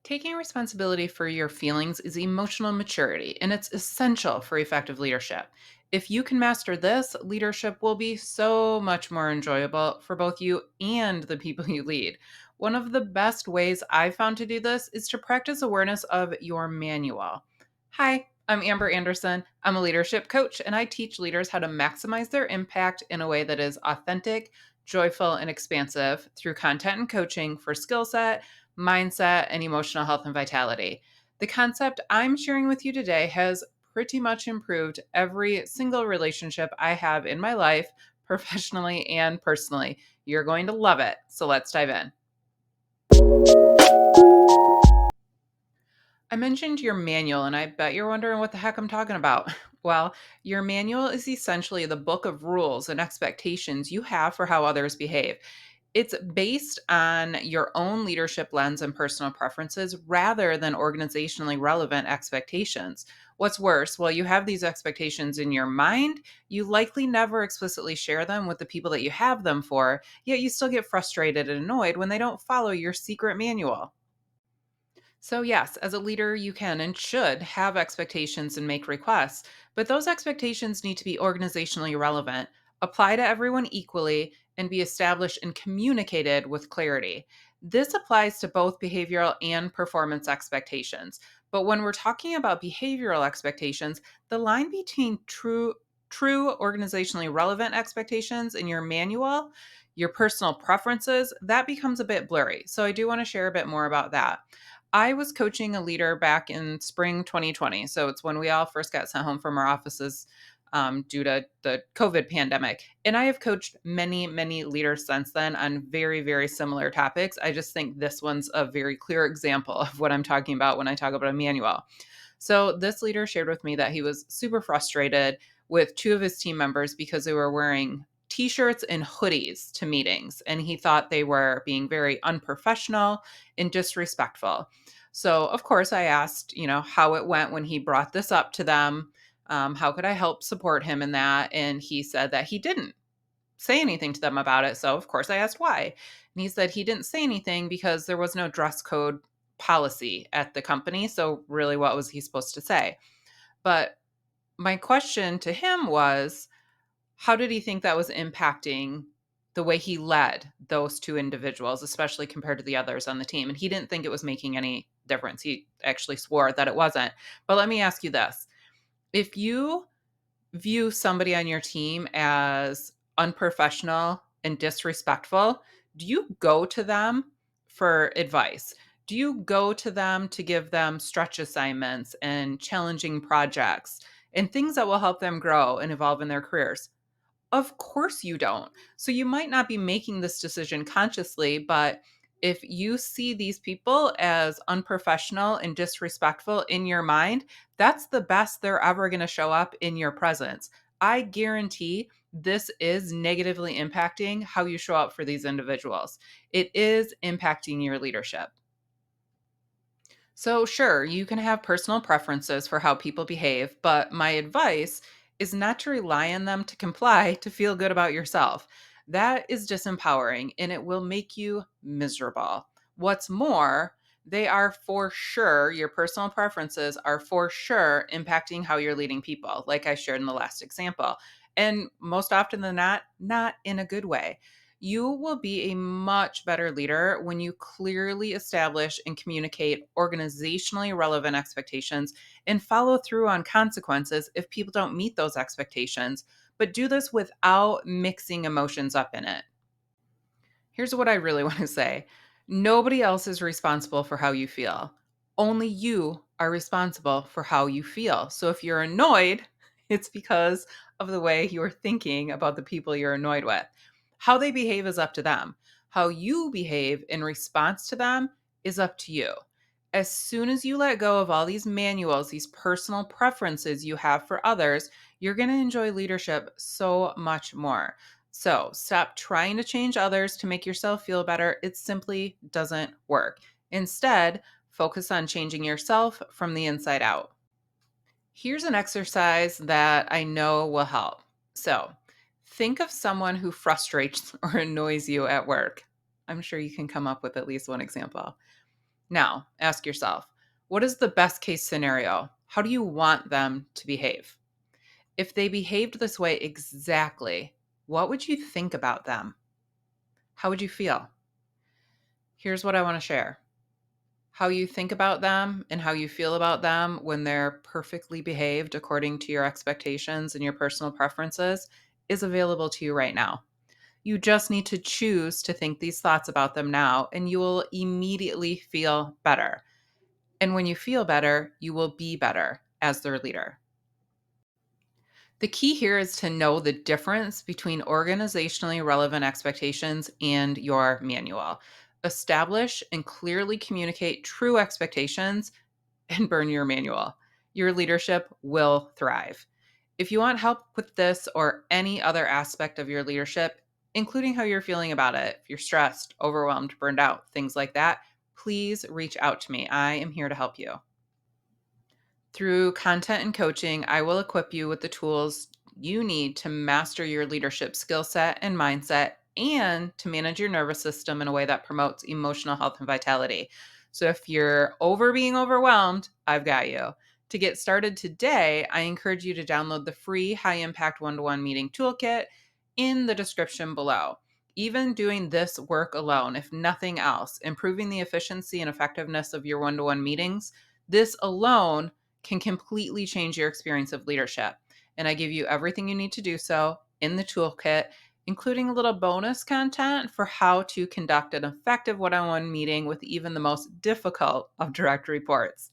Taking responsibility for your feelings is emotional maturity, and it's essential for effective leadership. If you can master this, leadership will be so much more enjoyable for both you and the people you lead. One of the best ways I've found to do this is to practice awareness of your manual. Hi, I'm Amber Anderson. I'm a leadership coach, and I teach leaders how to maximize their impact in a way that is authentic, joyful, and expansive through content and coaching for skill set, mindset, and emotional health and vitality. The concept I'm sharing with you today has pretty much improved every single relationship I have in my life, professionally and personally. You're going to love it. So let's dive in. I mentioned your manual, and I bet you're wondering what the heck I'm talking about. Well, your manual is essentially the book of rules and expectations you have for how others behave. It's based on your own leadership lens and personal preferences rather than organizationally relevant expectations. What's worse, while you have these expectations in your mind, you likely never explicitly share them with the people that you have them for, yet you still get frustrated and annoyed when they don't follow your secret manual. So, yes, as a leader, you can and should have expectations and make requests, but those expectations need to be organizationally relevant, apply to everyone equally, and be established and communicated with clarity. This applies to both behavioral and performance expectations. But when we're talking about behavioral expectations, the line between true organizationally relevant expectations in your manual, your personal preferences, that becomes a bit blurry. So I do want to share a bit more about that. I was coaching a leader back in spring 2020. So it's when we all first got sent home from our offices due to the COVID pandemic. And I have coached many, many leaders since then on very, very similar topics. I just think this one's a very clear example of what I'm talking about when I talk about a manual. So this leader shared with me that he was super frustrated with two of his team members because they were wearing t-shirts and hoodies to meetings, and he thought they were being very unprofessional and disrespectful. So of course I asked, how it went when he brought this up to them. How could I help support him in that? And he said that he didn't say anything to them about it. So of course I asked why. And he said he didn't say anything because there was no dress code policy at the company. So really, what was he supposed to say? But my question to him was, how did he think that was impacting the way he led those two individuals, especially compared to the others on the team? And he didn't think it was making any difference. He actually swore that it wasn't. But let me ask you this. If you view somebody on your team as unprofessional and disrespectful, do you go to them for advice? Do you go to them to give them stretch assignments and challenging projects and things that will help them grow and evolve in their careers? Of course you don't. So you might not be making this decision consciously, but if you see these people as unprofessional and disrespectful in your mind, that's the best they're ever going to show up in your presence. I guarantee this is negatively impacting how you show up for these individuals. It is impacting your leadership. So, sure, you can have personal preferences for how people behave, but my advice is not to rely on them to comply to feel good about yourself. That is disempowering and it will make you miserable. What's more, they are for sure, your personal preferences are for sure impacting how you're leading people, like I shared in the last example. And most often than not in a good way. You will be a much better leader when you clearly establish and communicate organizationally relevant expectations and follow through on consequences if people don't meet those expectations, but do this without mixing emotions up in it. Here's what I really want to say: nobody else is responsible for how you feel. Only you are responsible for how you feel. So if you're annoyed, it's because of the way you're thinking about the people you're annoyed with. How they behave is up to them. How you behave in response to them is up to you. As soon as you let go of all these manuals, these personal preferences you have for others, you're going to enjoy leadership so much more. So stop trying to change others to make yourself feel better. It simply doesn't work. Instead, focus on changing yourself from the inside out. Here's an exercise that I know will help. So think of someone who frustrates or annoys you at work. I'm sure you can come up with at least one example. Now, ask yourself, what is the best case scenario? How do you want them to behave? If they behaved this way exactly, what would you think about them? How would you feel? Here's what I want to share. How you think about them and how you feel about them when they're perfectly behaved according to your expectations and your personal preferences is available to you right now. You just need to choose to think these thoughts about them now, and you will immediately feel better. And when you feel better, you will be better as their leader. The key here is to know the difference between organizationally relevant expectations and your manual. Establish and clearly communicate true expectations and burn your manual. Your leadership will thrive. If you want help with this or any other aspect of your leadership, including how you're feeling about it, if you're stressed, overwhelmed, burned out, things like that, please reach out to me. I am here to help you. Through content and coaching, I will equip you with the tools you need to master your leadership skill set and mindset and to manage your nervous system in a way that promotes emotional health and vitality. So if you're being overwhelmed, I've got you. To get started today, I encourage you to download the free high impact one-to-one meeting toolkit in the description below. Even doing this work alone, if nothing else, improving the efficiency and effectiveness of your one-to-one meetings, this alone can completely change your experience of leadership. And I give you everything you need to do so in the toolkit, including a little bonus content for how to conduct an effective one on one meeting with even the most difficult of direct reports.